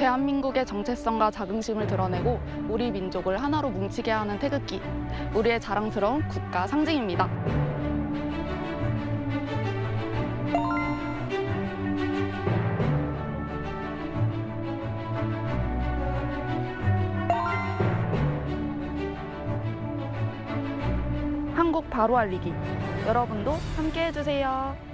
대한민국의 정체성과 자긍심을 드러내고 우리 민족을 하나로 뭉치게 하는 태극기, 우리의 자랑스러운 국가 상징입니다. 한국 바로 알리기, 여러분도 함께 해주세요.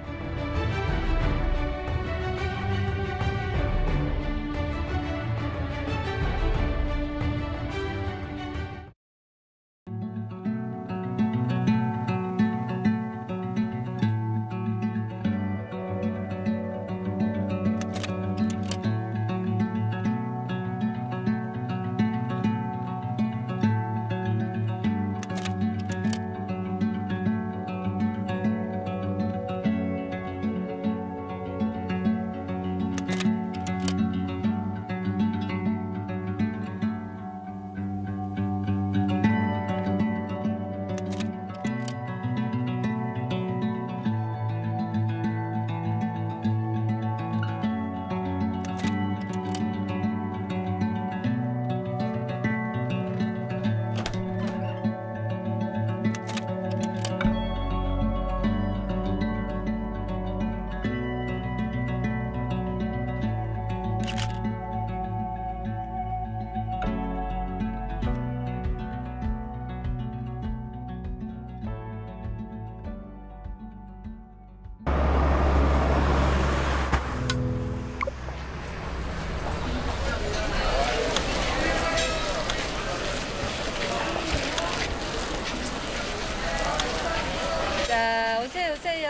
자, 오세요.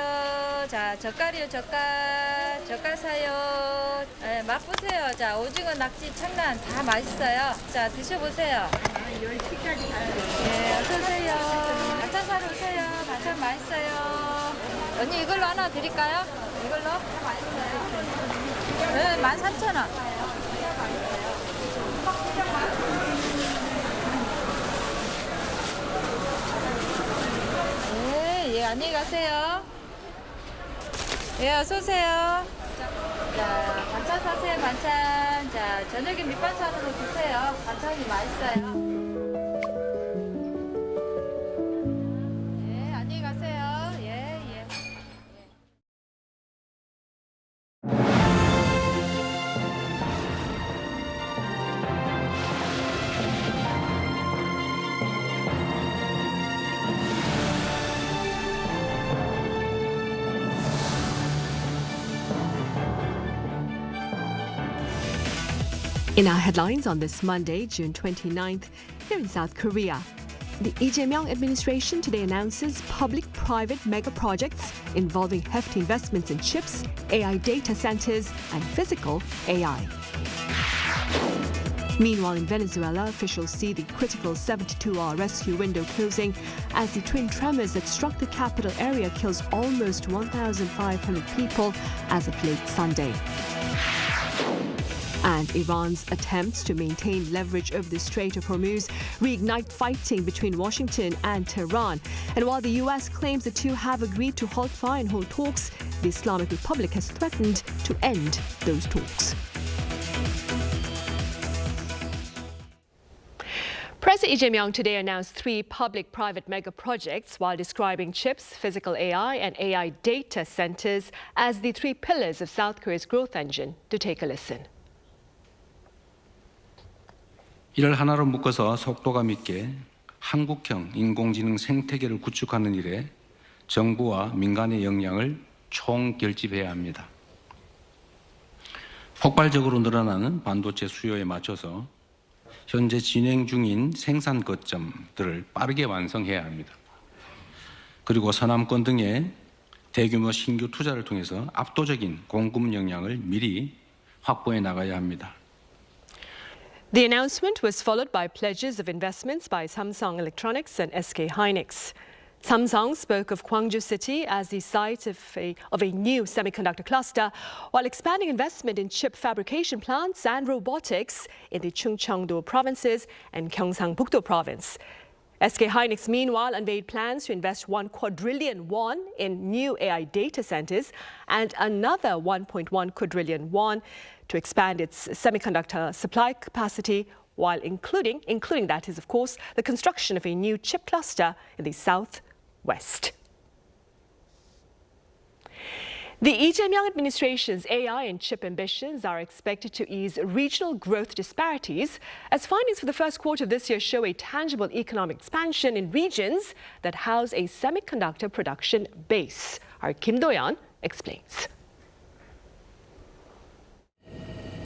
자, 젓갈이요, 젓갈 사요. 네, 맛보세요. 자, 오징어, 낙지, 참란 다 맛있어요. 자, 드셔보세요. 10시까지 가요. 네, 어서오세요. 반찬 사러 오세요. 반찬 맛있어요. 언니, 이걸로 하나 드릴까요? 이걸로? 다 맛있어요. 네, 13,000원. 예, 안녕히 가세요. 예, 어서오세요. 자, 반찬 사세요, 반찬. 자, 저녁에 밑반찬으로 드세요. 반찬이 맛있어요. 예, 안녕히 가세요. 예. In our headlines on this Monday, June 29th, here in South Korea, the Lee Jae-myung administration today announces public-private mega projects involving hefty investments in chips, AI data centers, and physical AI. Meanwhile, in Venezuela, officials see the critical 72-hour rescue window closing as the twin tremors that struck the capital area kills almost 1,500 people as of late Sunday. And Iran's attempts to maintain leverage over the Strait of Hormuz reignite fighting between Washington and Tehran. And while the U.S. claims the two have agreed to halt fire and hold talks, the Islamic Republic has threatened to end those talks. President Lee Jae-myung today announced 3 public-private mega projects while describing chips, physical AI, and AI data centers as the 3 pillars of South Korea's growth engine. To take a listen. 이를 하나로 묶어서 속도감 있게 한국형 인공지능 생태계를 구축하는 일에 정부와 민간의 역량을 총결집해야 합니다. 폭발적으로 늘어나는 반도체 수요에 맞춰서 현재 진행 중인 생산 거점들을 빠르게 완성해야 합니다. 그리고 서남권 등의 대규모 신규 투자를 통해서 압도적인 공급 역량을 미리 확보해 나가야 합니다. The announcement was followed by pledges of investments by Samsung Electronics and SK hynix. Samsung spoke of Gwangju City as the site of a new semiconductor cluster, while expanding investment in chip fabrication plants and robotics in the Chungcheongdo provinces and Gyeongsang-Bukdo province. SK hynix, meanwhile, unveiled plans to invest 1 quadrillion won in new AI data centers and another 1.1 quadrillion won to expand its semiconductor supply capacity, while including that is, of course, the construction of a new chip cluster in the southwest. The Lee Jae-myung administration's AI and chip ambitions are expected to ease regional growth disparities, as findings for the first quarter of this year show a tangible economic expansion in regions that house a semiconductor production base. Our Kim Do-yeon explains.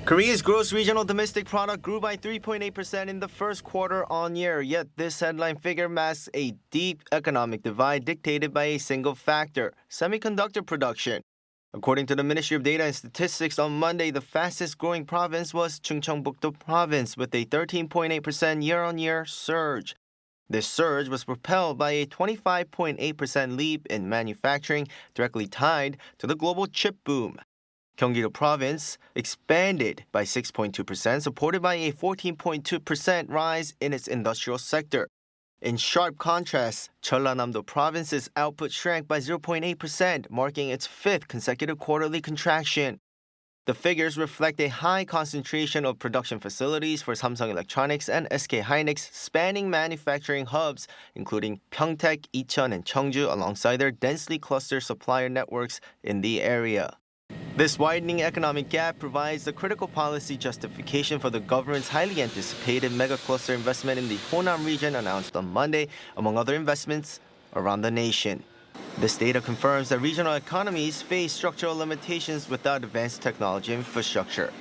Korea's gross regional domestic product grew by 3.8% in the first quarter on year, yet this headline figure masks a deep economic divide dictated by a single factor: semiconductor production. According to the Ministry of Data and Statistics on Monday, the fastest growing province was Chungcheongbuk-do province with a 13.8% year-on-year surge. This surge was propelled by a 25.8% leap in manufacturing directly tied to the global chip boom. Gyeonggi-do province expanded by 6.2%, supported by a 14.2% rise in its industrial sector. In sharp contrast, Jeollanam-do province's output shrank by 0.8%, marking its fifth consecutive quarterly contraction. The figures reflect a high concentration of production facilities for Samsung Electronics and SK hynix, spanning manufacturing hubs, including Pyeongtaek, Icheon, and Cheongju, alongside their densely clustered supplier networks in the area. This widening economic gap provides the critical policy justification for the government's highly anticipated mega-cluster investment in the Honam region announced on Monday, among other investments around the nation. This data confirms that regional economies face structural limitations without advanced technology infrastructure.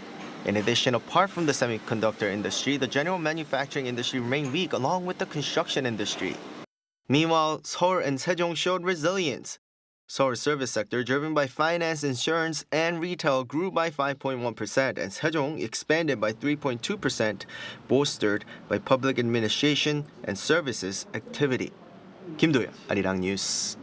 In addition, apart from the semiconductor industry, the general manufacturing industry remained weak along with the construction industry. Meanwhile, Seoul and Sejong showed resilience. Seoul's service sector, driven by finance, insurance, and retail, grew by 5.1%, and Sejong expanded by 3.2%, bolstered by public administration and services activity. Kim Do-yeon, Arirang News.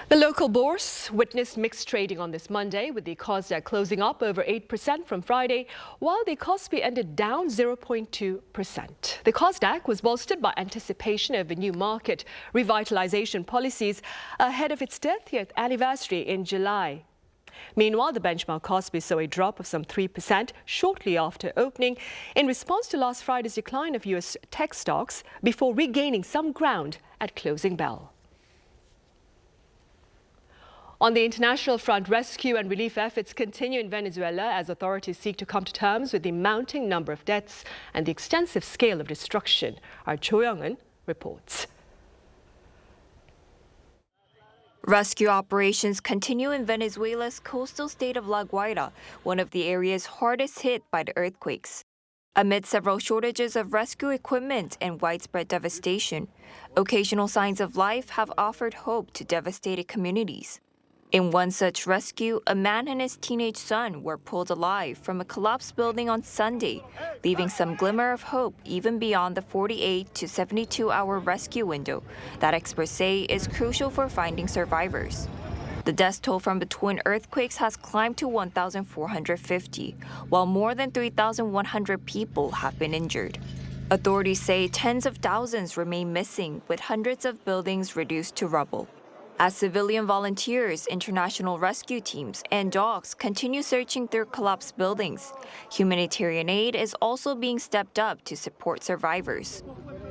The local bourse witnessed mixed trading on this Monday, with the KOSDAQ closing up over 8% from Friday, while the KOSPI ended down 0.2%. The KOSDAQ was bolstered by anticipation of new market revitalization policies ahead of its 30th anniversary in July. Meanwhile, the benchmark KOSPI saw a drop of some 3% shortly after opening in response to last Friday's decline of U.S. tech stocks before regaining some ground at closing bell. On the international front, rescue and relief efforts continue in Venezuela as authorities seek to come to terms with the mounting number of deaths and the extensive scale of destruction. Our Cho Young-eun reports. Rescue operations continue in Venezuela's coastal state of La Guaira, one of the areas hardest hit by the earthquakes. Amid several shortages of rescue equipment and widespread devastation, occasional signs of life have offered hope to devastated communities. In one such rescue, a man and his teenage son were pulled alive from a collapsed building on Sunday, leaving some glimmer of hope even beyond the 48 to 72-hour rescue window that experts say is crucial for finding survivors. The death toll from the twin earthquakes has climbed to 1,450, while more than 3,100 people have been injured. Authorities say tens of thousands remain missing, with hundreds of buildings reduced to rubble. As civilian volunteers, international rescue teams, and dogs continue searching through collapsed buildings, humanitarian aid is also being stepped up to support survivors.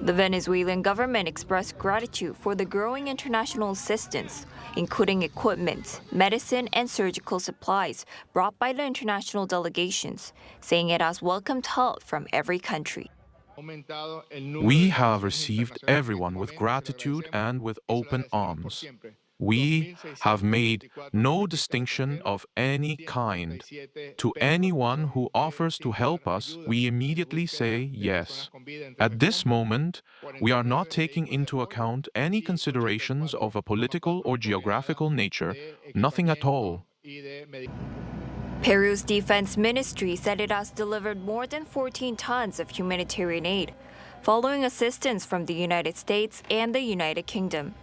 The Venezuelan government expressed gratitude for the growing international assistance, including equipment, medicine, and surgical supplies brought by the international delegations, saying it has welcomed help from every country. We have received everyone with gratitude and with open arms. We have made no distinction of any kind. To anyone who offers to help us, we immediately say yes. At this moment, we are not taking into account any considerations of a political or geographical nature, nothing at all. Peru's defense ministry said it has delivered more than 14 tons of humanitarian aid, following assistance from the United States and the United Kingdom.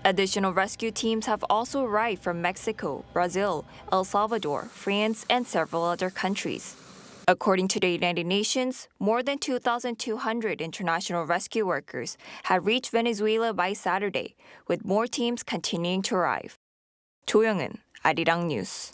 Additional rescue teams have also arrived from Mexico, Brazil, El Salvador, France, and several other countries. According to the United Nations, more than 2,200 international rescue workers have reached Venezuela by Saturday, with more teams continuing to arrive. Cho Young-eun, Arirang News.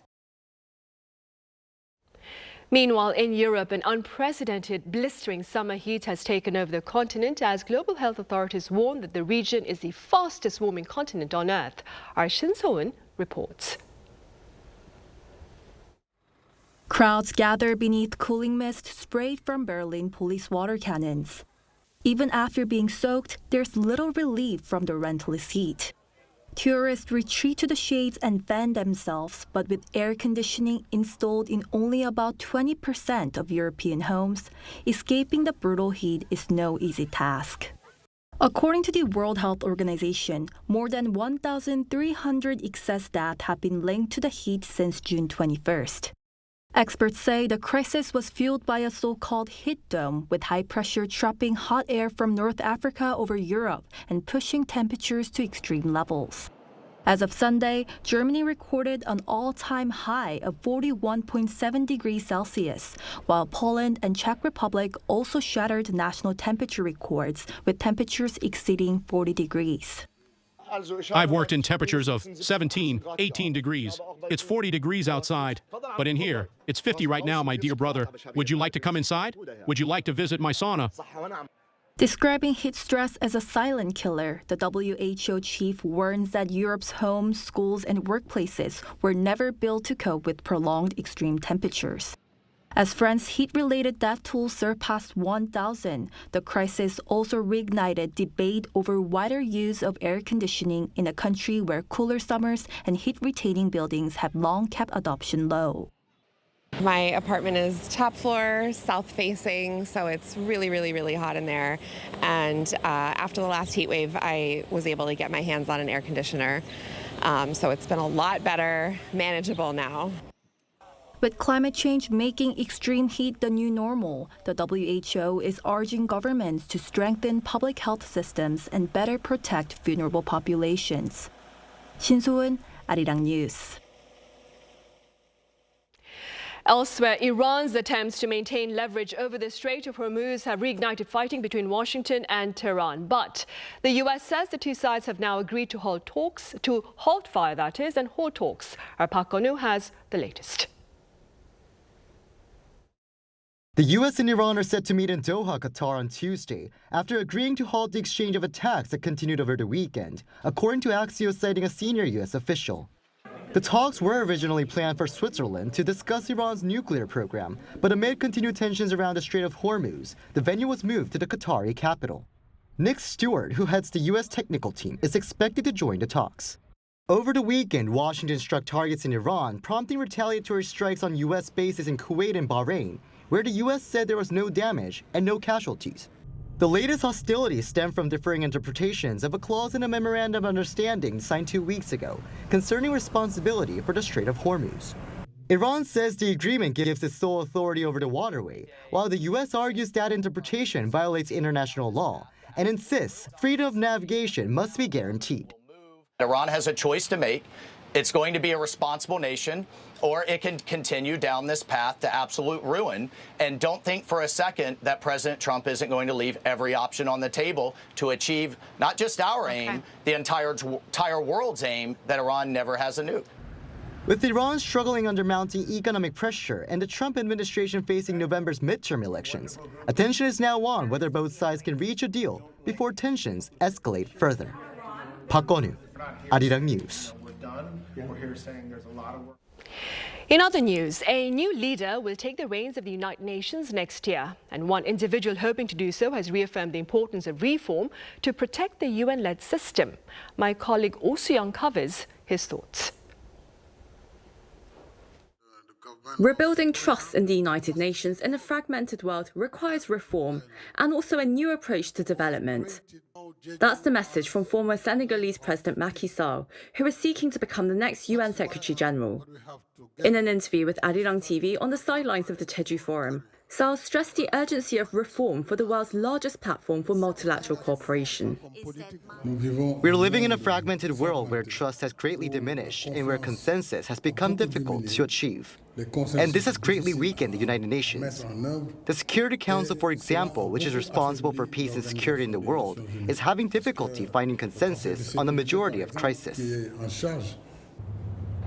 Meanwhile, in Europe, an unprecedented blistering summer heat has taken over the continent as global health authorities warn that the region is the fastest warming continent on Earth. Our Shin So-eun reports. Crowds gather beneath cooling mist sprayed from Berlin police water cannons. Even after being soaked, there's little relief from the relentless heat. Tourists retreat to the shades and fan themselves, but with air conditioning installed in only about 20% of European homes, escaping the brutal heat is no easy task. According to the World Health Organization, more than 1,300 excess deaths have been linked to the heat since June 21st. Experts say the crisis was fueled by a so-called heat dome, with high pressure trapping hot air from North Africa over Europe and pushing temperatures to extreme levels. As of Sunday, Germany recorded an all-time high of 41.7 degrees Celsius, while Poland and Czech Republic also shattered national temperature records, with temperatures exceeding 40 degrees. I've worked in temperatures of 17, 18 degrees. It's 40 degrees outside, but in here, it's 50 right now, my dear brother. Would you like to come inside? Would you like to visit my sauna? Describing heat stress as a silent killer, the WHO chief warns that Europe's homes, schools, and workplaces were never built to cope with prolonged extreme temperatures. As France's heat-related death toll surpassed 1,000, the crisis also reignited debate over wider use of air conditioning in a country where cooler summers and heat-retaining buildings have long kept adoption low. My apartment is top floor, south-facing, so it's really hot in there. And after the last heat wave, I was able to get my hands on an air conditioner. So it's been a lot better, manageable now. With climate change making extreme heat the new normal, the WHO is urging governments to strengthen public health systems and better protect vulnerable populations. Shin So-eun, Arirang News. Elsewhere, Iran's attempts to maintain leverage over the Strait of Hormuz have reignited fighting between Washington and Tehran. But the U.S. says the two sides have now agreed to halt fire, and hold talks. Our Park Gonu has the latest. The U.S. and Iran are set to meet in Doha, Qatar on Tuesday, after agreeing to halt the exchange of attacks that continued over the weekend, according to Axios citing a senior U.S. official. The talks were originally planned for Switzerland to discuss Iran's nuclear program, but amid continued tensions around the Strait of Hormuz, the venue was moved to the Qatari capital. Nick Stewart, who heads the U.S. technical team, is expected to join the talks. Over the weekend, Washington struck targets in Iran, prompting retaliatory strikes on U.S. bases in Kuwait and Bahrain, where the U.S. said there was no damage and no casualties. The latest hostilities stem from differing interpretations of a clause in a memorandum of understanding signed 2 weeks ago concerning responsibility for the Strait of Hormuz. Iran says the agreement gives it sole authority over the waterway, while the U.S. argues that interpretation violates international law and insists freedom of navigation must be guaranteed. Iran has a choice to make. It's going to be a responsible nation, or it can continue down this path to absolute ruin. And don't think for a second that President Trump isn't going to leave every option on the table to achieve not just our aim, the entire world's aim that Iran never has a nuke. With Iran struggling under mounting economic pressure and the Trump administration facing November's midterm elections, attention is now on whether both sides can reach a deal before tensions escalate further. Park Gonu, Arirang News. In other news, a new leader will take the reins of the United Nations next year, and one individual hoping to do so has reaffirmed the importance of reform to protect the UN-led system. My colleague Oh Soo-young covers his thoughts. Rebuilding trust in the United Nations in a fragmented world requires reform and also a new approach to development. That's the message from former Senegalese President Macky Sall, who is seeking to become the next UN Secretary General. In an interview with Arirang TV on the sidelines of the Jeju Forum, Sall stressed the urgency of reform for the world's largest platform for multilateral cooperation. We're living in a fragmented world where trust has greatly diminished and where consensus has become difficult to achieve. And this has greatly weakened the United Nations. The Security Council, for example, which is responsible for peace and security in the world, is having difficulty finding consensus on the majority of crises.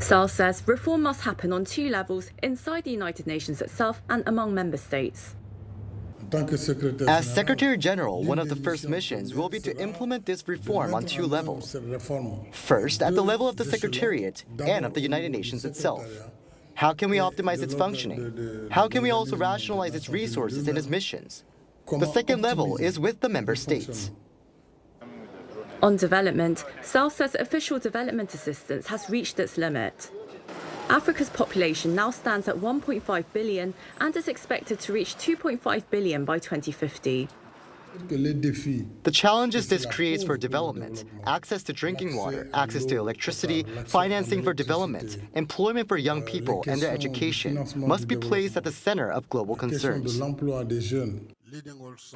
Sall says reform must happen on two levels inside the United Nations itself and among member states. As Secretary General, one of the first missions will be to implement this reform on two levels. First, at the level of the Secretariat and of the United Nations itself. How can we optimize its functioning? How can we also rationalize its resources and its missions? The second level is with the member states. On development, Sall says official development assistance has reached its limit. Africa's population now stands at 1.5 billion and is expected to reach 2.5 billion by 2050. The challenges this creates for development, access to drinking water, access to electricity, financing for development, employment for young people and their education, must be placed at the center of global concerns.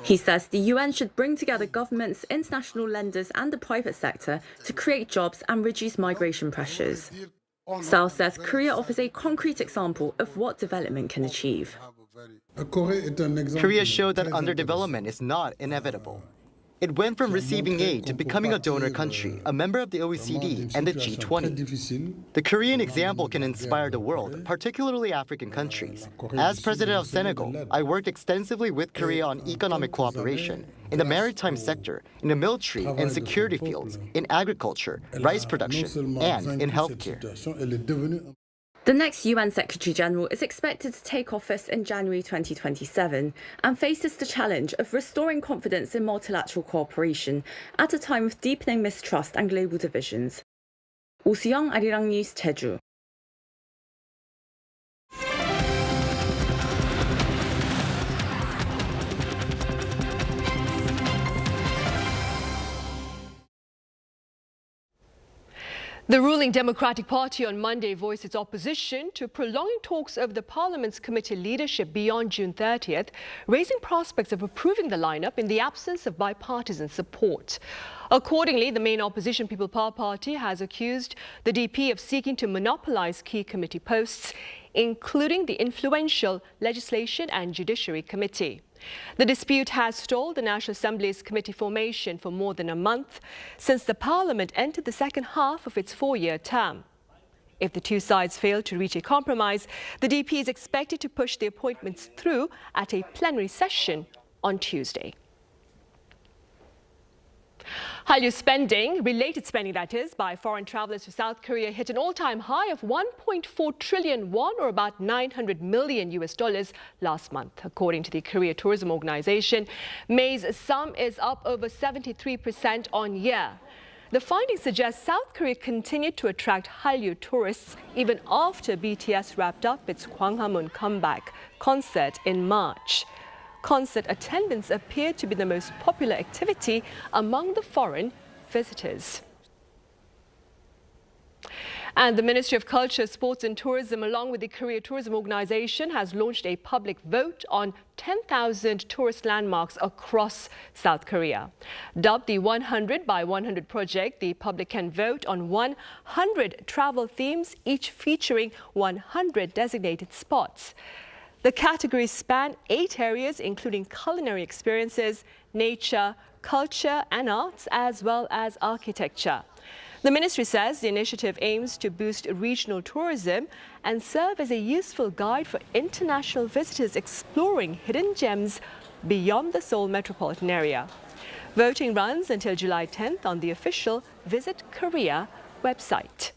He says the UN should bring together governments, international lenders and the private sector to create jobs and reduce migration pressures. Sall says Korea offers a concrete example of what development can achieve. Korea showed that underdevelopment is not inevitable. It went from receiving aid to becoming a donor country, a member of the OECD and the G20. The Korean example can inspire the world, particularly African countries. As president of Senegal, I worked extensively with Korea on economic cooperation, in the maritime sector, in the military and security fields, in agriculture, rice production, and in healthcare. The next UN Secretary General is expected to take office in January 2027 and faces the challenge of restoring confidence in multilateral cooperation at a time of deepening mistrust and global divisions. 오수영, Arirang News, Jeju. The ruling Democratic Party on Monday voiced its opposition to prolonging talks over the Parliament's committee leadership beyond June 30th, raising prospects of approving the lineup in the absence of bipartisan support. Accordingly, the main opposition People Power Party has accused the DP of seeking to monopolize key committee posts, including the influential Legislation and Judiciary Committee. The dispute has stalled the National Assembly's committee formation for more than a month since the Parliament entered the second half of its four-year term. If the two sides fail to reach a compromise, the DP is expected to push the appointments through at a plenary session on Tuesday. Hallyu spending, related spending that is, by foreign travelers to South Korea hit an all-time high of 1.4 trillion won, or about $900 million last month. According to the Korea Tourism Organization, May's sum is up over 73% on year. The findings suggest South Korea continued to attract Hallyu tourists even after BTS wrapped up its Gwanghamun comeback concert in March. Concert attendance appeared to be the most popular activity among the foreign visitors. And the Ministry of Culture, Sports and Tourism, along with the Korea Tourism Organization, has launched a public vote on 10,000 tourist landmarks across South Korea. Dubbed the 100 by 100 project, the public can vote on 100 travel themes, each featuring 100 designated spots. The categories span 8 areas, including culinary experiences, nature, culture and arts, as well as architecture. The ministry says the initiative aims to boost regional tourism and serve as a useful guide for international visitors exploring hidden gems beyond the Seoul metropolitan area. Voting runs until July 10th on the official Visit Korea website.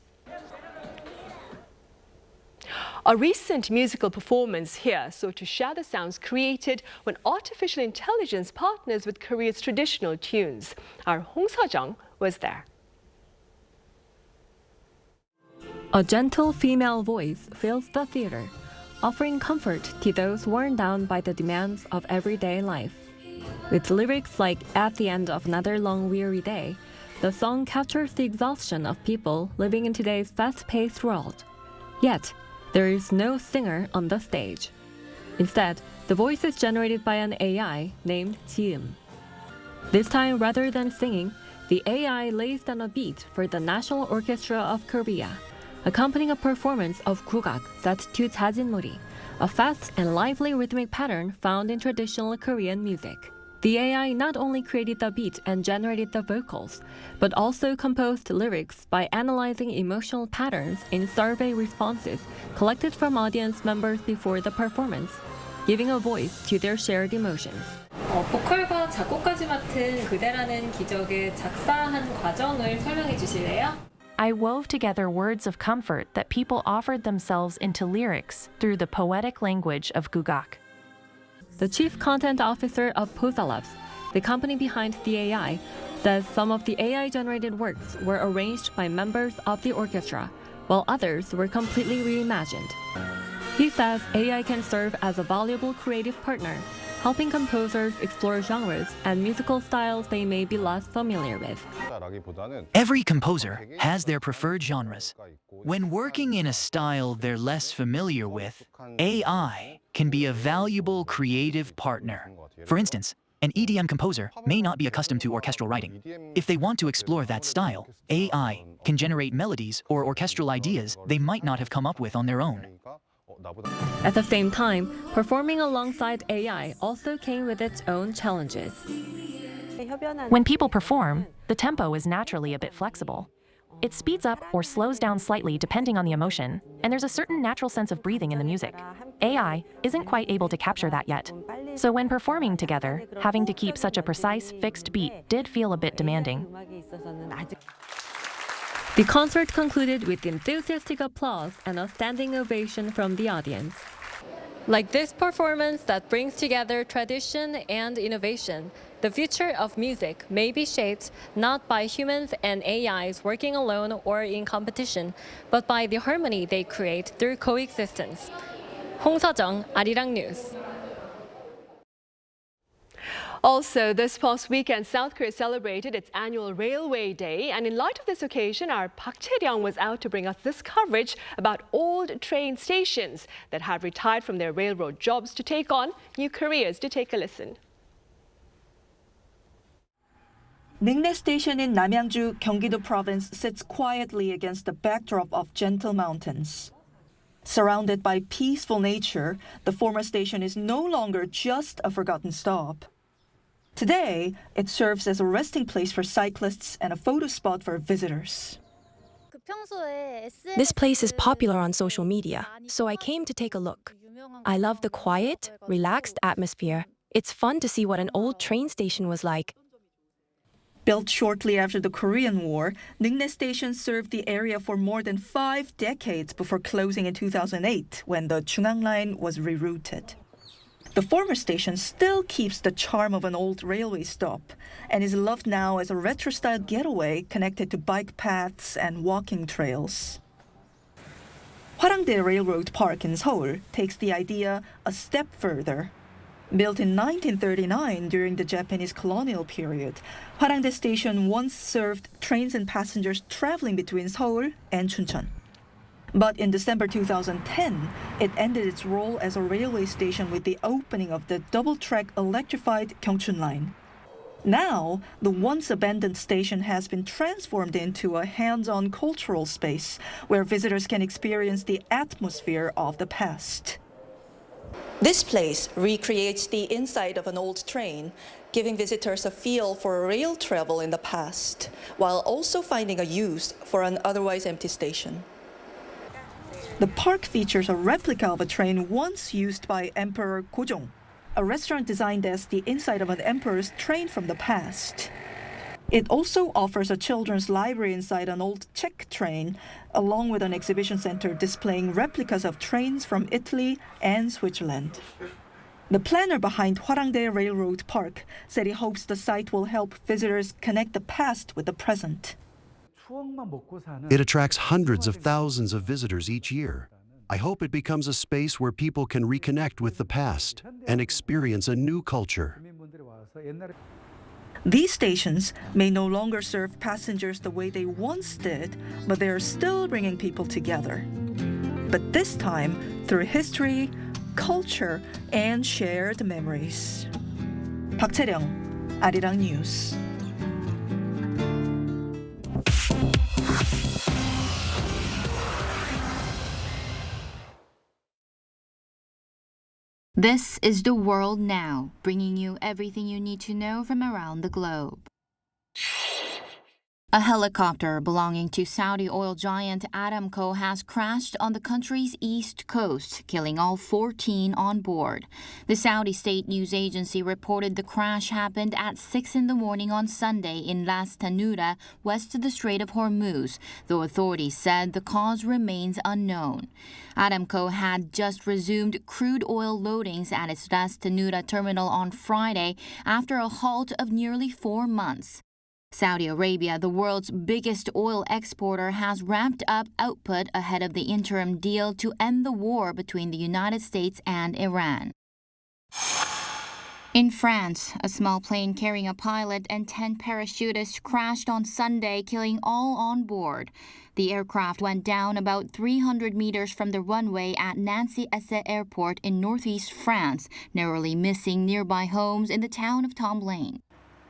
A recent musical performance here sought to share the sounds created when artificial intelligence partners with Korea's traditional tunes. Our Hong Seo-jung was there. A gentle female voice fills the theater, offering comfort to those worn down by the demands of everyday life. With lyrics like "At the end of another long weary day," the song captures the exhaustion of people living in today's fast-paced world. Yet, there is no singer on the stage. Instead, the voice is generated by an AI named Jium. This time, rather than singing, the AI lays down a beat for the National Orchestra of Korea, accompanying a performance of Gugak set to 자진놀이, a fast and lively rhythmic pattern found in traditional Korean music. The AI not only created the beat and generated the vocals, but also composed lyrics by analyzing emotional patterns in survey responses collected from audience members before the performance, giving a voice to their shared emotions. 보컬과 작곡까지 맡은 그대라는 기적의 작사한 과정을 설명해 주실래요? I wove together words of comfort that people offered themselves into lyrics through the poetic language of Gugak. The chief content officer of Posa Labs, the company behind the AI, says some of the AI-generated works were arranged by members of the orchestra, while others were completely reimagined. He says AI can serve as a valuable creative partner, helping composers explore genres and musical styles they may be less familiar with. Every composer has their preferred genres. When working in a style they're less familiar with, AI can be a valuable creative partner. For instance, an EDM composer may not be accustomed to orchestral writing. If they want to explore that style, AI can generate melodies or orchestral ideas they might not have come up with on their own. At the same time, performing alongside AI also came with its own challenges. When people perform, the tempo is naturally a bit flexible. It speeds up or slows down slightly depending on the emotion, and there's a certain natural sense of breathing in the music. AI isn't quite able to capture that yet. So when performing together, having to keep such a precise, fixed beat did feel a bit demanding. The concert concluded with enthusiastic applause and a standing ovation from the audience. Like this performance that brings together tradition and innovation, the future of music may be shaped not by humans and AIs working alone or in competition, but by the harmony they create through coexistence. 홍서정, Arirang News. Also, this past weekend, South Korea celebrated its annual Railway Day. And in light of this occasion, our Park Chae-ryung was out to bring us this coverage about old train stations that have retired from their railroad jobs to take on new careers. To take a listen. Ningnae Station in Namyangju, Gyeonggi-do Province sits quietly against the backdrop of gentle mountains. Surrounded by peaceful nature, the former station is no longer just a forgotten stop. Today, it serves as a resting place for cyclists and a photo spot for visitors. This place is popular on social media, so I came to take a look. I love the quiet, relaxed atmosphere. It's fun to see what an old train station was like. Built shortly after the Korean War, Ningnae Station served the area for more than 5 decades before closing in 2008 when the Chungang Line was rerouted. The former station still keeps the charm of an old railway stop and is loved now as a retro-style getaway connected to bike paths and walking trails. Hwarangdae Railroad Park in Seoul takes the idea a step further. Built in 1939 during the Japanese colonial period, Hwarangdae Station once served trains and passengers traveling between Seoul and Chuncheon. But in December 2010, it ended its role as a railway station with the opening of the double-track electrified Gyeongchun Line. Now, the once abandoned station has been transformed into a hands-on cultural space where visitors can experience the atmosphere of the past. This place recreates the inside of an old train, giving visitors a feel for rail travel in the past, while also finding a use for an otherwise empty station. The park features a replica of a train once used by Emperor Gojong, a restaurant designed as the inside of an emperor's train from the past. It also offers a children's library inside an old Czech train, along with an exhibition center displaying replicas of trains from Italy and Switzerland. The planner behind Hwarangdae Railroad Park said he hopes the site will help visitors connect the past with the present. It attracts hundreds of thousands of visitors each year. I hope it becomes a space where people can reconnect with the past and experience a new culture. These stations may no longer serve passengers the way they once did, but they are still bringing people together. But this time through history, culture, and shared memories. Park Chae-ryung, Arirang News. This is The World Now, bringing you everything you need to know from around the globe. A helicopter belonging to Saudi oil giant Aramco has crashed on the country's east coast, killing all 14 on board. The Saudi state news agency reported the crash happened at 6 in the morning on Sunday in Ras Tanura, west of the Strait of Hormuz, though authorities said the cause remains unknown. Aramco had just resumed crude oil loadings at its Ras Tanura terminal on Friday after a halt of nearly 4 months. Saudi Arabia, the world's biggest oil exporter, has ramped up output ahead of the interim deal to end the war between the United States and Iran. In France, a small plane carrying a pilot and 10 parachutists crashed on Sunday, killing all on board. The aircraft went down about 300 meters from the runway at Nancy-Essay Airport in northeast France, narrowly missing nearby homes in the town of Tomblain.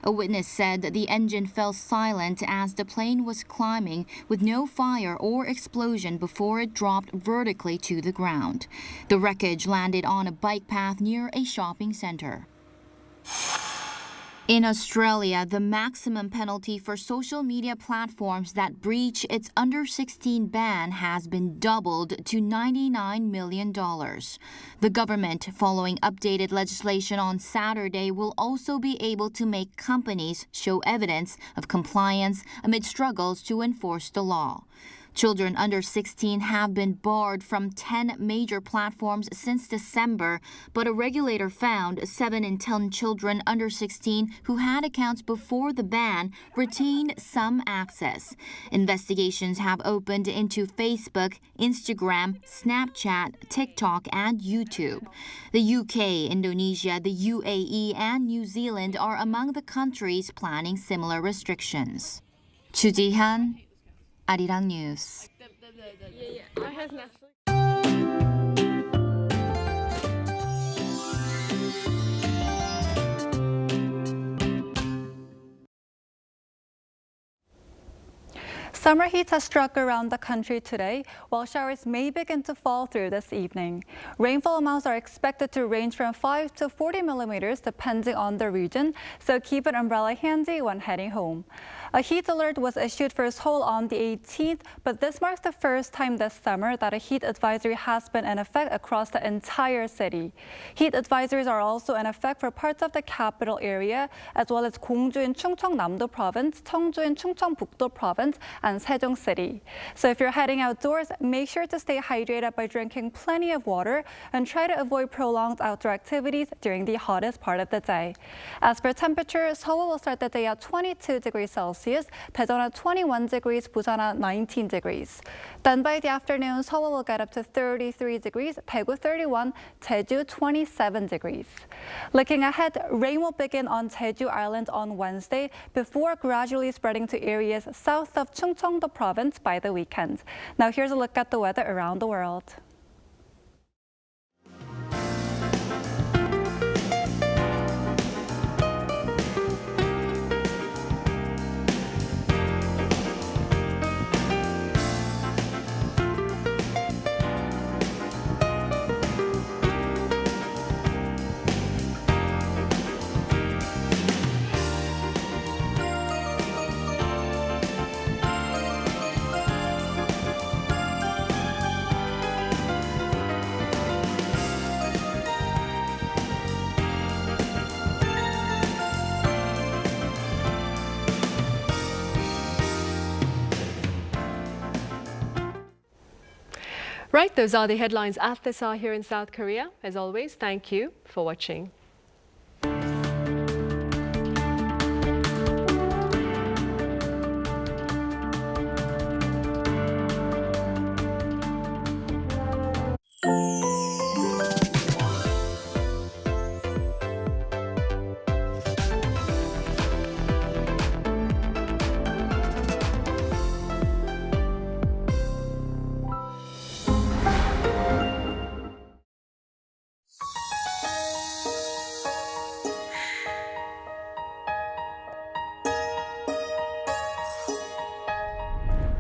A witness said that the engine fell silent as the plane was climbing with no fire or explosion before it dropped vertically to the ground. The wreckage landed on a bike path near a shopping center. In Australia, the maximum penalty for social media platforms that breach its under-16 ban has been doubled to $99 million. The government, following updated legislation on Saturday, will also be able to make companies show evidence of compliance amid struggles to enforce the law. Children under 16 have been barred from 10 major platforms since December, but a regulator found 7 in 10 children under 16 who had accounts before the ban retained some access. Investigations have opened into Facebook, Instagram, Snapchat, TikTok, and YouTube. The UK, Indonesia, the UAE, and New Zealand are among the countries planning similar restrictions. Chu Ji-han, Arirang News. Summer heat has struck around the country today, while showers may begin to fall through this evening. Rainfall amounts are expected to range from 5 to 40 millimeters depending on the region, so keep an umbrella handy when heading home. A heat alert was issued for Seoul on the 18th, but this marks the first time this summer that a heat advisory has been in effect across the entire city. Heat advisories are also in effect for parts of the capital area, as well as Gwangju in Chungcheongnam-do Province, Cheongju in Chungcheongbuk-do Province, and Sejong City. So if you're heading outdoors, make sure to stay hydrated by drinking plenty of water and try to avoid prolonged outdoor activities during the hottest part of the day. As for temperature, Seoul will start the day at 22 degrees Celsius, Daejeon at 21 degrees, Busan at 19 degrees. Then by the afternoon, Seoul will get up to 33 degrees, Daegu 31, Jeju 27 degrees. Looking ahead, rain will begin on Jeju Island on Wednesday before gradually spreading to areas south of Chungcheongdo Province by the weekend. Now here's a look at the weather around the world. Right, those are the headlines at this hour here in South Korea. As always, thank you for watching.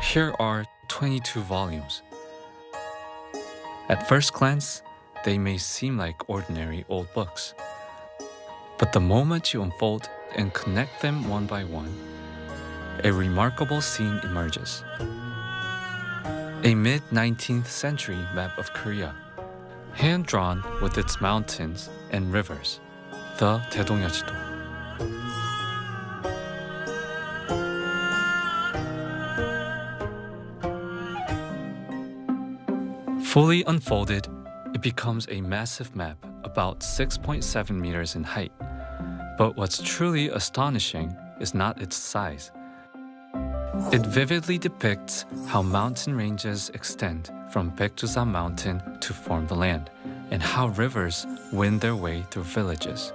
Here are 22 volumes. At first glance, they may seem like ordinary old books. But the moment you unfold and connect them one by one, a remarkable scene emerges. A mid-19th century map of Korea, hand-drawn with its mountains and rivers, the 대동여지도. Fully unfolded, it becomes a massive map about 6.7 meters in height. But what's truly astonishing is not its size. It vividly depicts how mountain ranges extend from Baekdusan Mountain to form the land, and how rivers win their way through villages.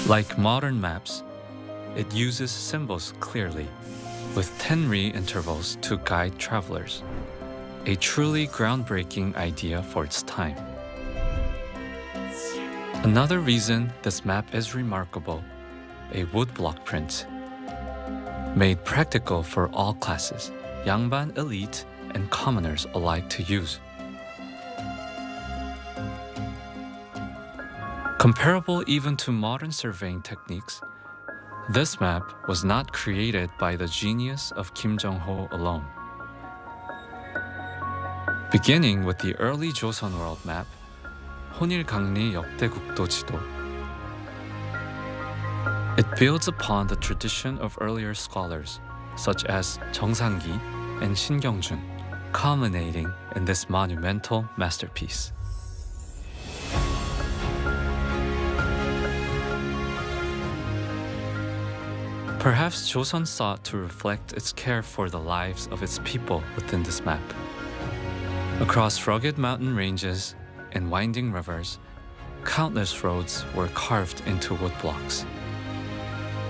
Like modern maps, it uses symbols clearly, with 10 re-intervals to guide travelers. A truly groundbreaking idea for its time. Another reason this map is remarkable, a woodblock print. Made practical for all classes, 양반, elite, and commoners alike to use. Comparable even to modern surveying techniques, this map was not created by the genius of Kim Jong-ho alone. Beginning with the early Joseon world map, 혼일강리 역대국도 지도. It builds upon the tradition of earlier scholars, such as 정상기 and 신경준, culminating in this monumental masterpiece. Perhaps Joseon sought to reflect its care for the lives of its people within this map. Across rugged mountain ranges and winding rivers, countless roads were carved into woodblocks.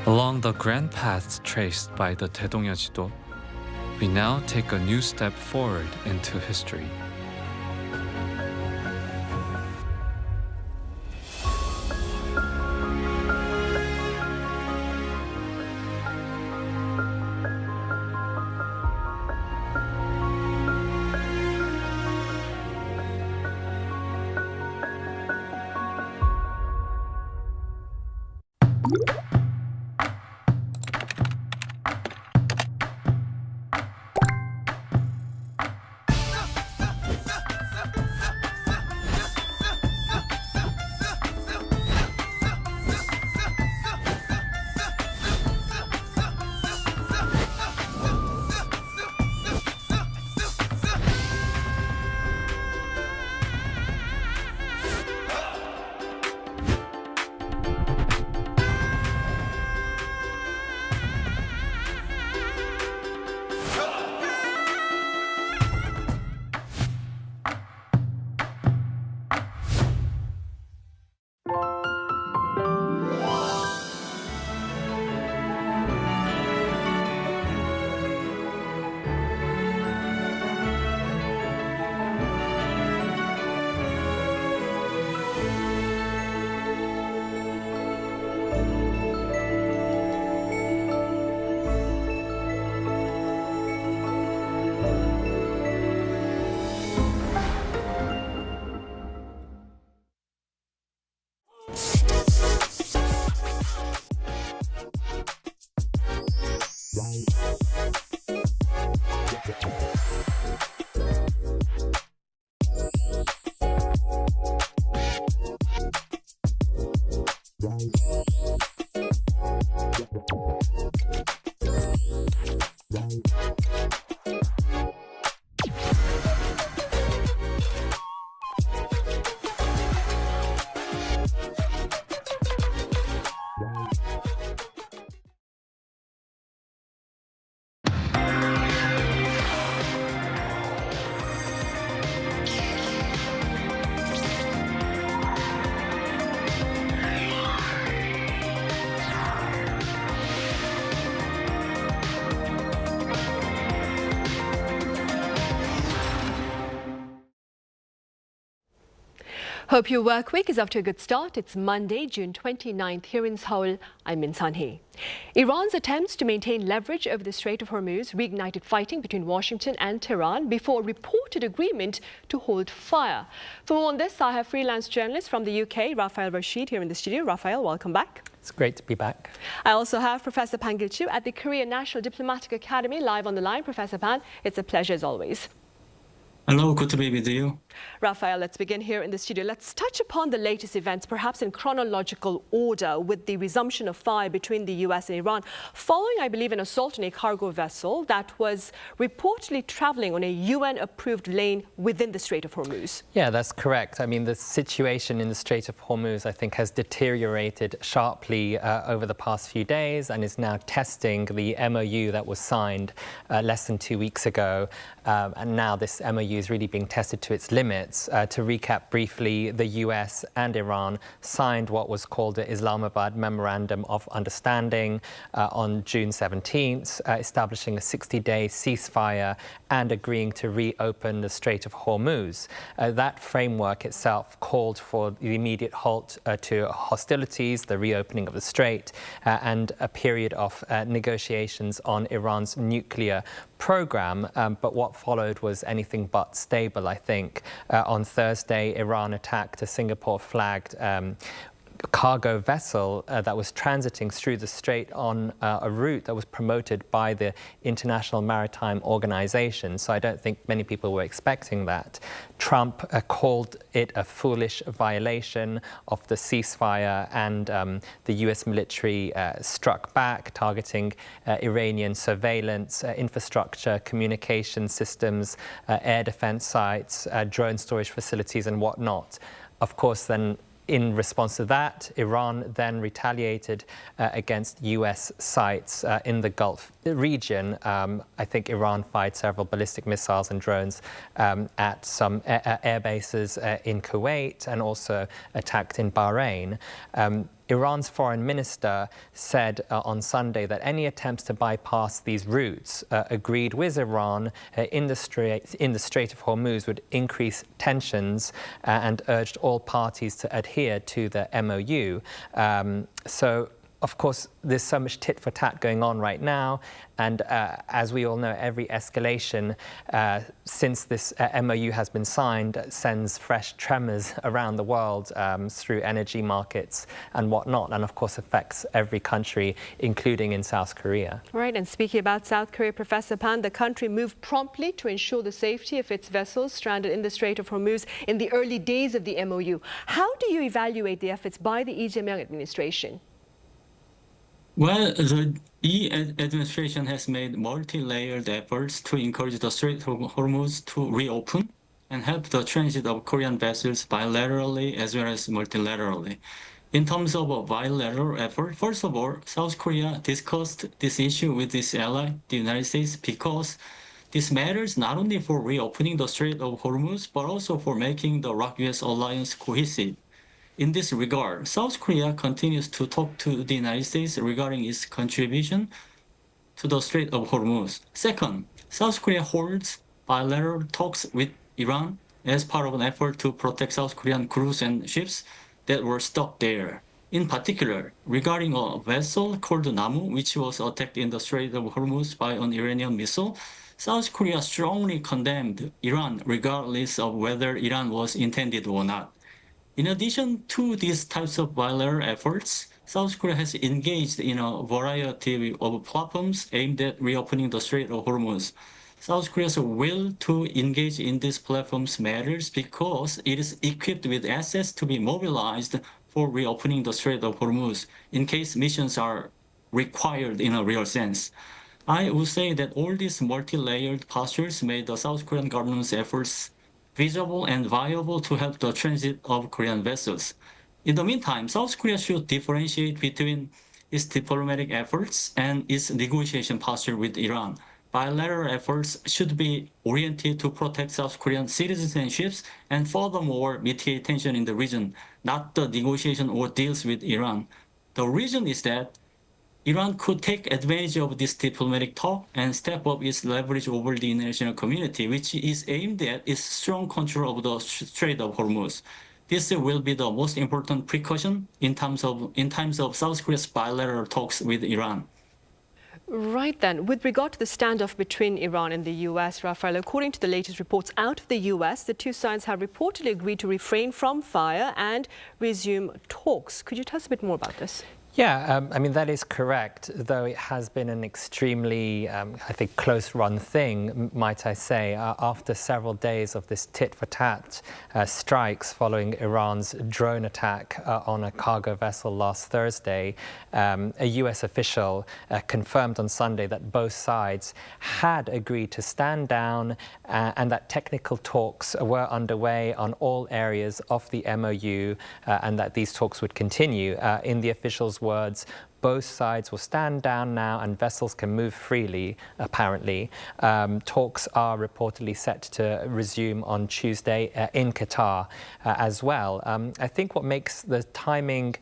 Along the grand paths traced by the 대동여지도, we now take a new step forward into history. Hope your work week is off to a good start. It's Monday, June 29th here in Seoul. I'm Min San-hee. Iran's attempts to maintain leverage over the Strait of Hormuz reignited fighting between Washington and Tehran before a reported agreement to hold fire. For more on this, I have freelance journalist from the UK, Rafael Rashid, here in the studio. Rafael, welcome back. It's great to be back. I also have Professor Pan Gil-chu at the Korea National Diplomatic Academy live on the line. Professor Pan, it's a pleasure as always. Hello, good to be with you. Rafael, let's begin here in the studio. Let's touch upon the latest events, perhaps in chronological order, with the resumption of fire between the US and Iran, following, I believe, an assault on a cargo vessel that was reportedly traveling on a UN-approved lane within the Strait of Hormuz. Yeah, that's correct. I mean, the situation in the Strait of Hormuz, I think, has deteriorated sharply over the past few days and is now testing the MOU that was signed less than 2 weeks ago. And now this MOU is really being tested to its limits. To recap briefly, the US and Iran signed what was called the Islamabad Memorandum of Understanding on June 17th, establishing a 60-day ceasefire and agreeing to reopen the Strait of Hormuz. That framework itself called for the immediate halt to hostilities, the reopening of the strait, and a period of negotiations on Iran's nuclear program. But what followed was anything but stable, I think. On Thursday, Iran attacked a Singapore-flagged cargo vessel that was transiting through the strait on a route that was promoted by the International Maritime Organization. So I don't think many people were expecting that. Trump called it a foolish violation of the ceasefire, and the US military struck back, targeting Iranian surveillance, infrastructure, communication systems, air defense sites, drone storage facilities and whatnot. Of course, then in response to that, Iran then retaliated against US sites in the Gulf region. I think Iran fired several ballistic missiles and drones at some air bases in Kuwait and also attacked in Bahrain. Iran's foreign minister said on Sunday that any attempts to bypass these routes agreed with Iran in the Strait of Hormuz would increase tensions and urged all parties to adhere to the MOU. So, of course, there's so much tit for tat going on right now. And as we all know, every escalation since this MOU has been signed sends fresh tremors around the world through energy markets and whatnot, and of course affects every country, including in South Korea. Right, and speaking about South Korea, Professor Pan, the country moved promptly to ensure the safety of its vessels stranded in the Strait of Hormuz in the early days of the MOU. How do you evaluate the efforts by the Lee Jae-myung administration? Well, the Lee administration has made multi-layered efforts to encourage the Strait of Hormuz to reopen and help the transit of Korean vessels bilaterally as well as multilaterally. In terms of a bilateral effort, first of all, South Korea discussed this issue with its ally, the United States, because this matters not only for reopening the Strait of Hormuz, but also for making the ROK-US alliance cohesive. In this regard, South Korea continues to talk to the United States regarding its contribution to the Strait of Hormuz. Second, South Korea holds bilateral talks with Iran as part of an effort to protect South Korean crews and ships that were stuck there. In particular, regarding a vessel called Namu, which was attacked in the Strait of Hormuz by an Iranian missile, South Korea strongly condemned Iran regardless of whether Iran was intended or not. In addition to these types of bilateral efforts, South Korea has engaged in a variety of platforms aimed at reopening the Strait of Hormuz. South Korea's will to engage in these platforms matters because it is equipped with assets to be mobilized for reopening the Strait of Hormuz in case missions are required in a real sense. I would say that all these multi-layered postures made the South Korean government's efforts visible and viable to help the transit of Korean vessels. In the meantime, South Korea should differentiate between its diplomatic efforts and its negotiation posture with Iran. Bilateral efforts should be oriented to protect South Korean citizens and ships and furthermore mitigate tension in the region, not the negotiation or deals with Iran. The reason is that Iran could take advantage of this diplomatic talk and step up its leverage over the international community, which is aimed at its strong control of the Strait of Hormuz. this will be the most important precaution in terms of South Korea's bilateral talks with Iran. Right then, with regard to the standoff between Iran and the U.S., Rafael, according to the latest reports out of the U.S., the two sides have reportedly agreed to refrain from fire and resume talks. Could you tell us a bit more about this? Yeah, I mean, that is correct, though it has been an extremely, I think, close-run thing, might I say, after several days of this tit-for-tat strikes following Iran's drone attack on a cargo vessel last Thursday. A U.S. official confirmed on Sunday that both sides had agreed to stand down and that technical talks were underway on all areas of the MOU and that these talks would continue. In the official's words, both sides will stand down now and vessels can move freely, apparently. Talks are reportedly set to resume on Tuesday in Qatar as well. I think what makes the timing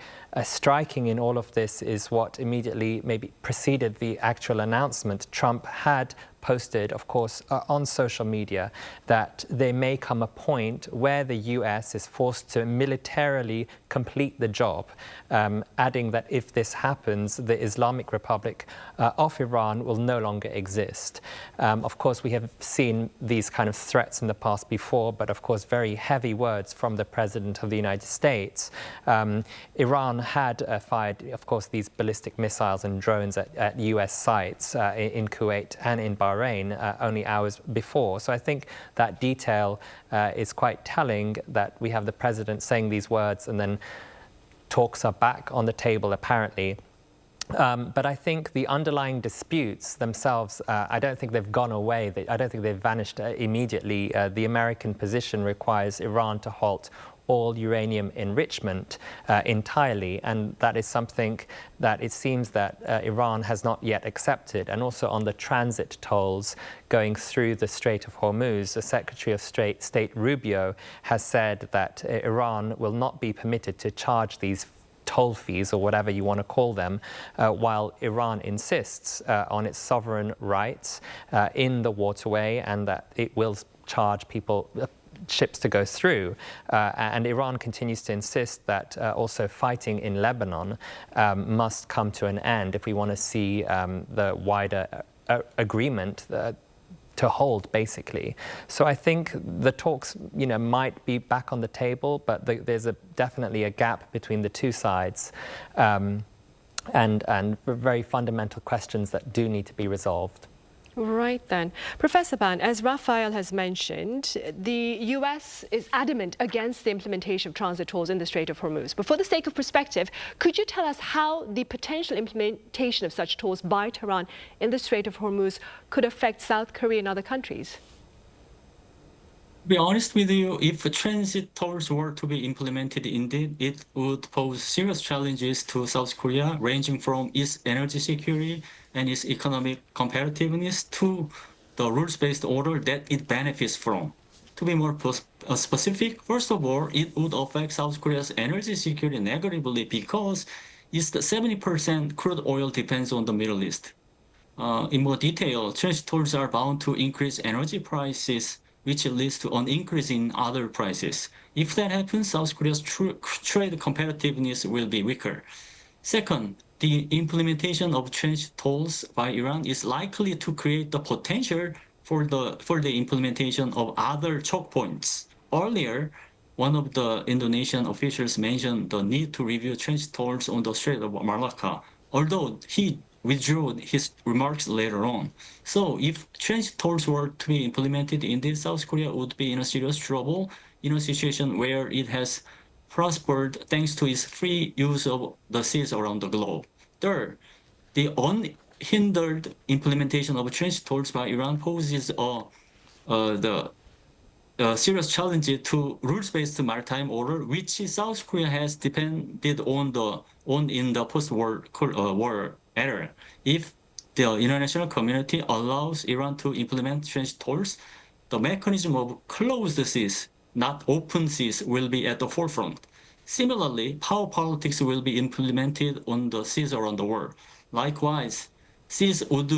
striking in all of this is what immediately maybe preceded the actual announcement. Trump had posted, of course, on social media that there may come a point where the US is forced to militarily complete the job, adding that if this happens, the Islamic Republic of Iran will no longer exist. Of course, we have seen these kind of threats in the past before, but of course, very heavy words from the President of the United States. Iran had fired, of course, these ballistic missiles and drones at US sites in Kuwait and in Bahrain only hours before. So I think that detail is quite telling, that we have the president saying these words and then talks are back on the table apparently. But I think the underlying disputes themselves, I don't think they've gone away. I don't think they've vanished immediately. The American position requires Iran to halt all uranium enrichment entirely, and that is something that it seems that Iran has not yet accepted. And also on the transit tolls going through the Strait of Hormuz, the Secretary of State Rubio has said that Iran will not be permitted to charge these toll fees, or whatever you want to call them, while Iran insists on its sovereign rights in the waterway, and that it will charge ships to go through. And Iran continues to insist that also fighting in Lebanon must come to an end if we want to see the wider agreement to hold, basically. So I think the talks, might be back on the table, but there's definitely a gap between the two sides, and very fundamental questions that do need to be resolved. Right then. Professor Ban, as Rafael has mentioned, the US is adamant against the implementation of transit tolls in the Strait of Hormuz. But for the sake of perspective, could you tell us how the potential implementation of such tolls by Tehran in the Strait of Hormuz could affect South Korea and other countries? To be honest with you, if transit tolls were to be implemented indeed, it would pose serious challenges to South Korea, ranging from its energy security and its economic competitiveness to the rules-based order that it benefits from. To be more specific, first of all, it would affect South Korea's energy security negatively because its 70% crude oil depends on the Middle East. In more detail, transit tolls are bound to increase energy prices, which leads to an increase in other prices. If that happens, South Korea's trade competitiveness will be weaker. Second, the implementation of transit tolls by Iran is likely to create the potential for the implementation of other choke points. Earlier, one of the Indonesian officials mentioned the need to review transit tolls on the Strait of Malacca, although he withdrew his remarks later on. So if transit tolls were to be implemented, indeed South Korea would be in a serious trouble in a situation where it has prospered thanks to its free use of the seas around the globe. Third, the unhindered implementation of transit tolls by Iran poses the serious challenge to rules-based maritime order, which South Korea has depended on in the post-war war era. If the international community allows Iran to implement transit tolls, the mechanism of closed seas, not open seas, will be at the forefront. Similarly, power politics will be implemented on the seas around the world. Likewise, seas would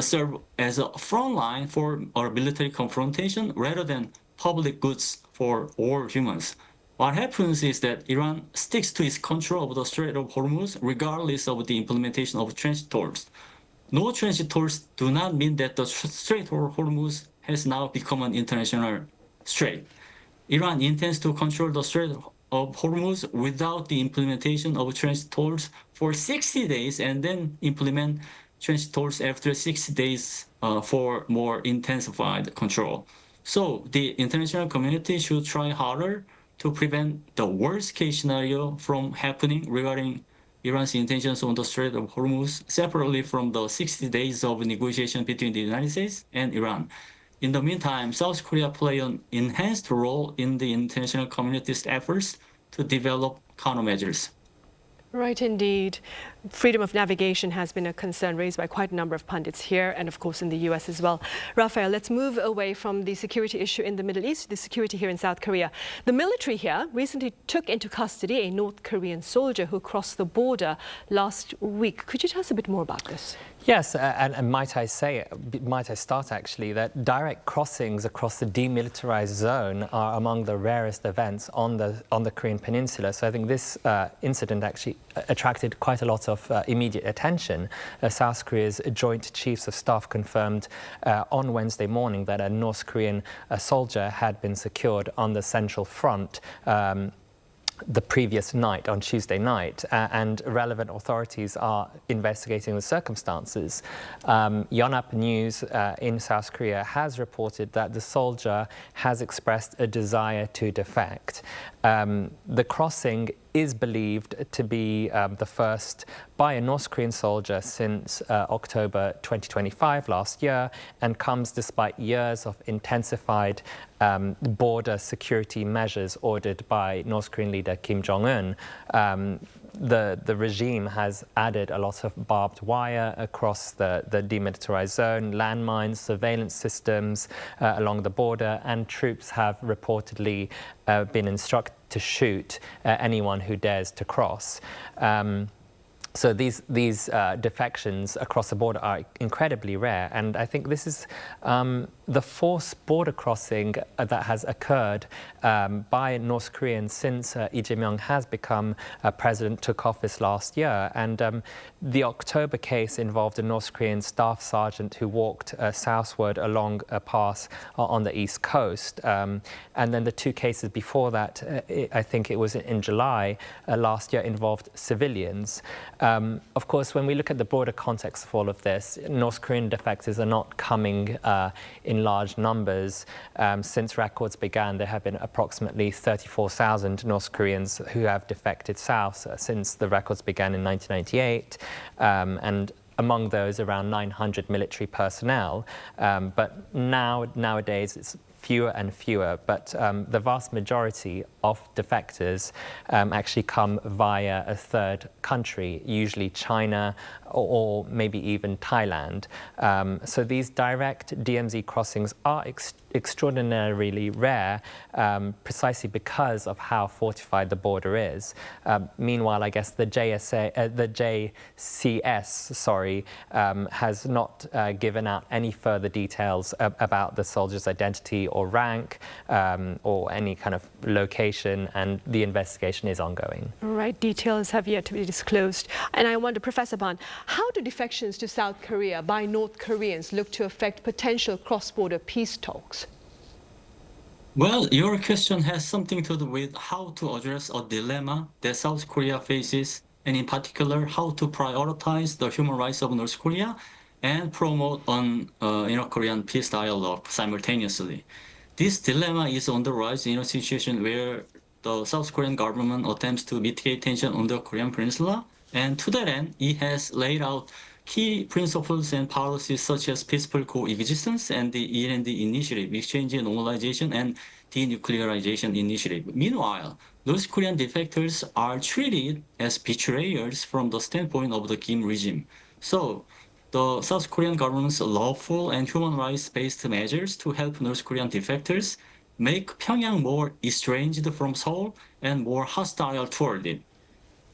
serve as a front line for our military confrontation rather than public goods for all humans. What happens is that Iran sticks to its control of the Strait of Hormuz regardless of the implementation of transit tolls. No transit tolls do not mean that the Strait of Hormuz has now become an international strait. Iran intends to control the Strait of Hormuz without the implementation of transit tolls for 60 days and then implement transit tolls after 60 days for more intensified control. So the international community should try harder to prevent the worst case scenario from happening regarding Iran's intentions on the Strait of Hormuz separately from the 60 days of negotiation between the United States and Iran. In the meantime, South Korea play an enhanced role in the international community's efforts to develop countermeasures. Right, indeed. Freedom of navigation has been a concern raised by quite a number of pundits here and, of course, in the US as well. Raphael, let's move away from the security issue in the Middle East, the security here in South Korea. The military here recently took into custody a North Korean soldier who crossed the border last week. Could you tell us a bit more about this? Yes, and might I start actually, that direct crossings across the demilitarized zone are among the rarest events on the Korean Peninsula. So I think this incident actually attracted quite a lot of immediate attention. South Korea's Joint Chiefs of Staff confirmed on Wednesday morning that a North Korean soldier had been secured on the Central Front the previous night, on Tuesday night, and relevant authorities are investigating the circumstances. Yonhap News in South Korea has reported that the soldier has expressed a desire to defect. The crossing is believed to be the first by a North Korean soldier since October 2025 last year, and comes despite years of intensified border security measures ordered by North Korean leader Kim Jong-un. The regime has added a lot of barbed wire across the demilitarized zone, landmines, surveillance systems along the border, and troops have reportedly been instructed to shoot anyone who dares to cross. So these defections across the border are incredibly rare, and I think this is the fourth border crossing that has occurred by North Koreans since Lee Jae-myung has become president, took office last year. And the October case involved a North Korean staff sergeant who walked southward along a pass on the east coast. And then the two cases before that, I think it was in July last year, involved civilians. Of course, when we look at the broader context of all of this, North Korean defectors are not coming in large numbers. Since records began, there have been approximately 34,000 North Koreans who have defected south since the records began in 1998. And among those, around 900 military personnel. But nowadays, it's fewer and fewer, but the vast majority of defectors actually come via a third country, usually China or maybe even Thailand. So these direct DMZ crossings are extraordinarily rare, precisely because of how fortified the border is. Meanwhile, I guess the JCS, has not given out any further details about the soldier's identity or rank or any kind of location, and the investigation is ongoing. Right, details have yet to be disclosed. And I wonder, Professor Ban, how do defections to South Korea by North Koreans look to affect potential cross-border peace talks? Well, your question has something to do with how to address a dilemma that South Korea faces, and in particular, how to prioritize the human rights of North Korea and promote an Korean peace dialogue simultaneously. This dilemma is on the rise in a situation where the South Korean government attempts to mitigate tension on the Korean Peninsula, and to that end, it has laid out key principles and policies such as peaceful coexistence and the END initiative, exchange and normalization and denuclearization initiative. Meanwhile, North Korean defectors are treated as betrayers from the standpoint of the Kim regime. So the South Korean government's lawful and human rights-based measures to help North Korean defectors make Pyongyang more estranged from Seoul and more hostile toward it.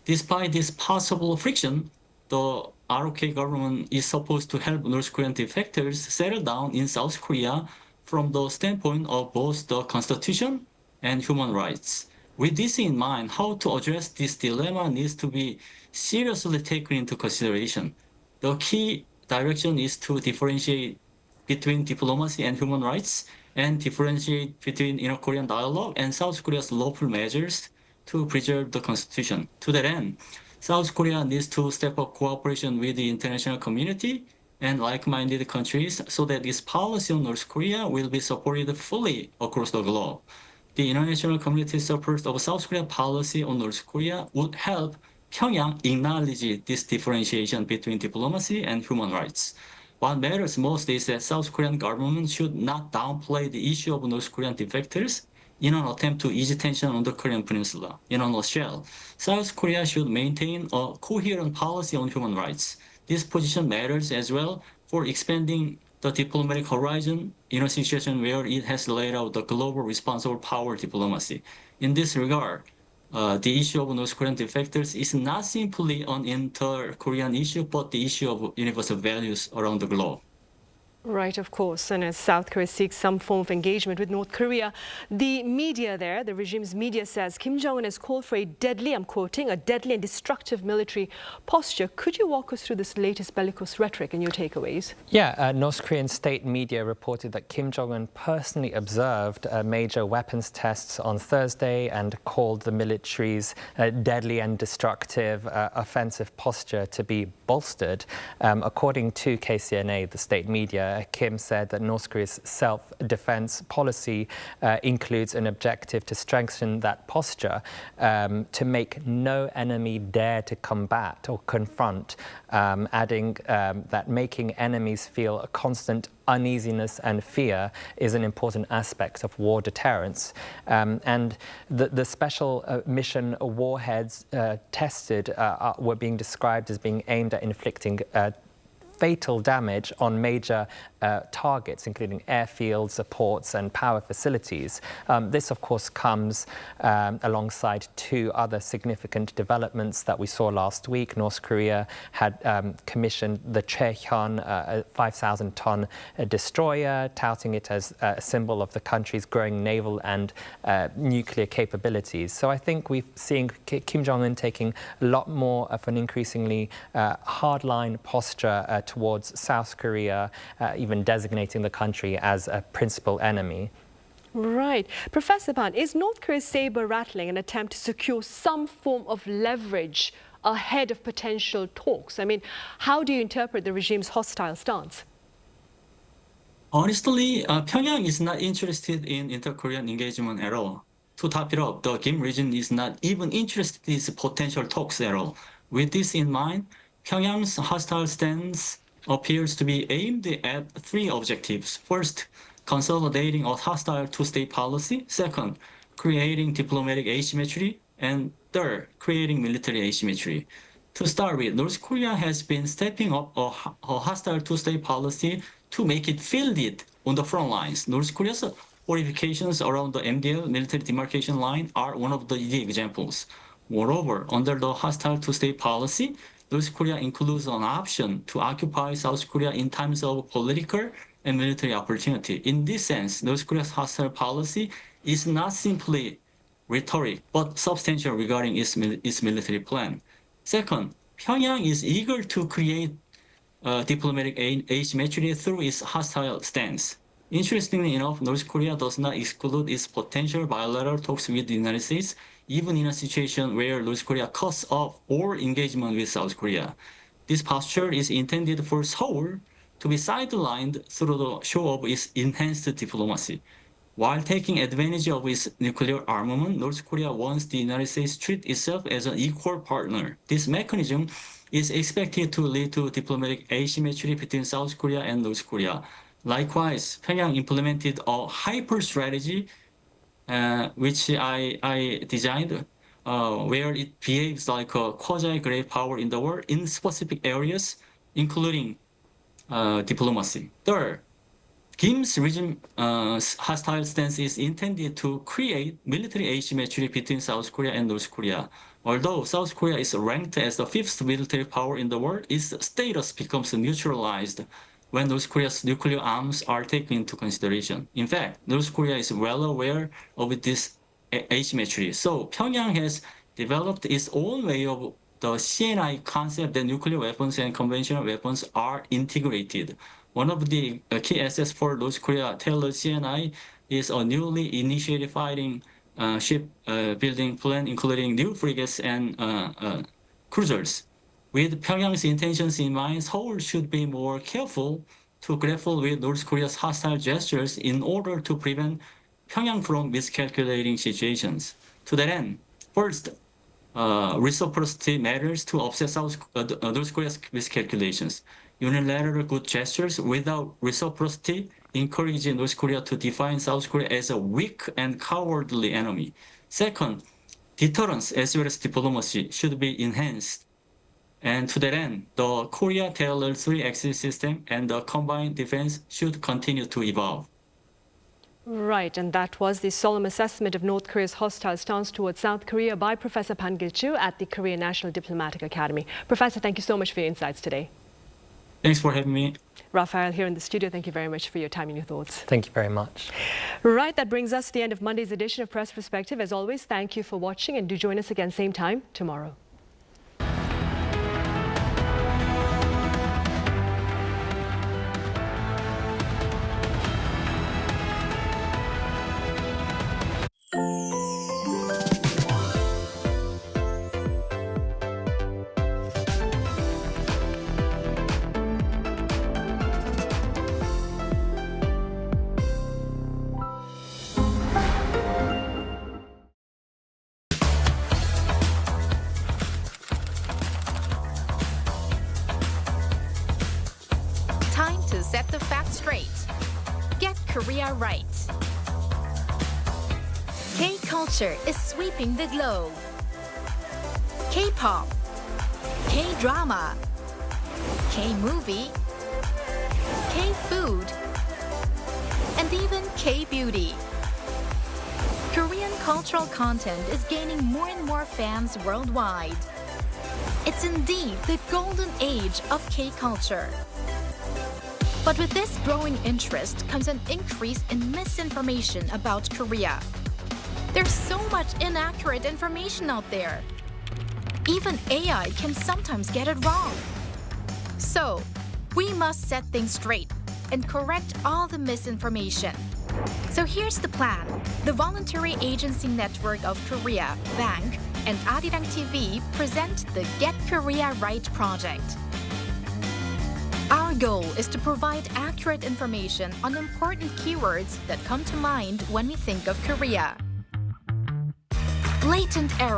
Despite this possible friction, the ROK government is supposed to help North Korean defectors settle down in South Korea from the standpoint of both the constitution and human rights. With this in mind, how to address this dilemma needs to be seriously taken into consideration. The key direction is to differentiate between diplomacy and human rights, and differentiate between inter-Korean dialogue and South Korea's lawful measures to preserve the constitution. To that end, South Korea needs to step up cooperation with the international community and like-minded countries so that its policy on North Korea will be supported fully across the globe. The international community's support of South Korea policy on North Korea would help Pyongyang acknowledge this differentiation between diplomacy and human rights. What matters most is that South Korean government should not downplay the issue of North Korean defectors in an attempt to ease tension on the Korean peninsula. In a nutshell, South Korea should maintain a coherent policy on human rights. This position matters as well for expanding the diplomatic horizon in a situation where it has laid out the global responsible power diplomacy. In this regard, the issue of North Korean defectors is not simply an inter-Korean issue, but the issue of universal values around the globe. Right, of course. And as South Korea seeks some form of engagement with North Korea, the media there, the regime's media says Kim Jong-un has called for a deadly, I'm quoting, a deadly and destructive military posture. Could you walk us through this latest bellicose rhetoric and your takeaways? Yeah, North Korean state media reported that Kim Jong-un personally observed major weapons tests on Thursday and called the military's deadly and destructive offensive posture to be bolstered. According to KCNA, the state media, Kim said that North Korea's self-defense policy includes an objective to strengthen that posture, to make no enemy dare to combat or confront, adding that making enemies feel a constant uneasiness and fear is an important aspect of war deterrence. And the special mission warheads tested were being described as being aimed at inflicting fatal damage on major targets, including airfields, ports and power facilities. This, of course, comes alongside two other significant developments that we saw last week. North Korea had commissioned the Chaehyun, a 5,000-ton destroyer, touting it as a symbol of the country's growing naval and nuclear capabilities. So I think we're seeing Kim Jong-un taking a lot more of an increasingly hardline posture towards South Korea, even designating the country as a principal enemy. Right. Professor Pan, is North Korea's saber-rattling an attempt to secure some form of leverage ahead of potential talks? I mean, how do you interpret the regime's hostile stance? Honestly, Pyongyang is not interested in inter-Korean engagement at all. To top it up, the Kim regime is not even interested in these potential talks at all. With this in mind, Pyongyang's hostile stance appears to be aimed at three objectives. First, consolidating a hostile two-state policy. Second, creating diplomatic asymmetry. And third, creating military asymmetry. To start with, North Korea has been stepping up a hostile two-state policy to make it fielded on the front lines. North Korea's fortifications around the MDL military demarcation line are one of the examples. Moreover, under the hostile two-state policy, North Korea includes an option to occupy South Korea in times of political and military opportunity. In this sense, North Korea's hostile policy is not simply rhetoric, but substantial regarding its military plan. Second, Pyongyang is eager to create diplomatic asymmetry through its hostile stance. Interestingly enough, North Korea does not exclude its potential bilateral talks with the United States, even in a situation where North Korea cuts off all engagement with South Korea. This posture is intended for Seoul to be sidelined through the show of its enhanced diplomacy. While taking advantage of its nuclear armament, North Korea wants the United States to treat itself as an equal partner. This mechanism is expected to lead to diplomatic asymmetry between South Korea and North Korea. Likewise, Pyongyang implemented a hyper strategy which I designed, where it behaves like a quasi-great power in the world in specific areas, including diplomacy. Third, Kim's regime hostile stance is intended to create military asymmetry between South Korea and North Korea. Although South Korea is ranked as the fifth military power in the world, its status becomes neutralized when North Korea's nuclear arms are taken into consideration. In fact, North Korea is well aware of this asymmetry. So Pyongyang has developed its own way of the CNI concept that nuclear weapons and conventional weapons are integrated. One of the key assets for North Korea tailored CNI is a newly initiated fighting ship building plan, including new frigates and cruisers. With Pyongyang's intentions in mind, Seoul should be more careful to grapple with North Korea's hostile gestures in order to prevent Pyongyang from miscalculating situations. To that end, first, reciprocity matters to offset North Korea's miscalculations. Unilateral good gestures without reciprocity encourage North Korea to define South Korea as a weak and cowardly enemy. Second, deterrence as well as diplomacy should be enhanced. And to that end, the Korea-tailored three-axis system and the combined defense should continue to evolve. Right, and that was the solemn assessment of North Korea's hostile stance towards South Korea by Professor Pan Gil-chu at the Korean National Diplomatic Academy. Professor, thank you so much for your insights today. Thanks for having me. Raphael here in the studio, thank you very much for your time and your thoughts. Thank you very much. Right, that brings us to the end of Monday's edition of Press Perspective. As always, thank you for watching and do join us again same time tomorrow. Time to set the facts straight. Get Korea right. K-culture is sweeping the globe. K-pop, K-drama, K-movie, K-food, and even K-beauty. Korean cultural content is gaining more and more fans worldwide. It's indeed the golden age of K-culture. But with this growing interest comes an increase in misinformation about Korea. There's so much inaccurate information out there. Even AI can sometimes get it wrong. So, we must set things straight and correct all the misinformation. So here's the plan. The Voluntary Agency Network of Korea, VANK, and Arirang TV present the Get Korea Right project. Our goal is to provide accurate information on important keywords that come to mind when we think of Korea. Blatant error.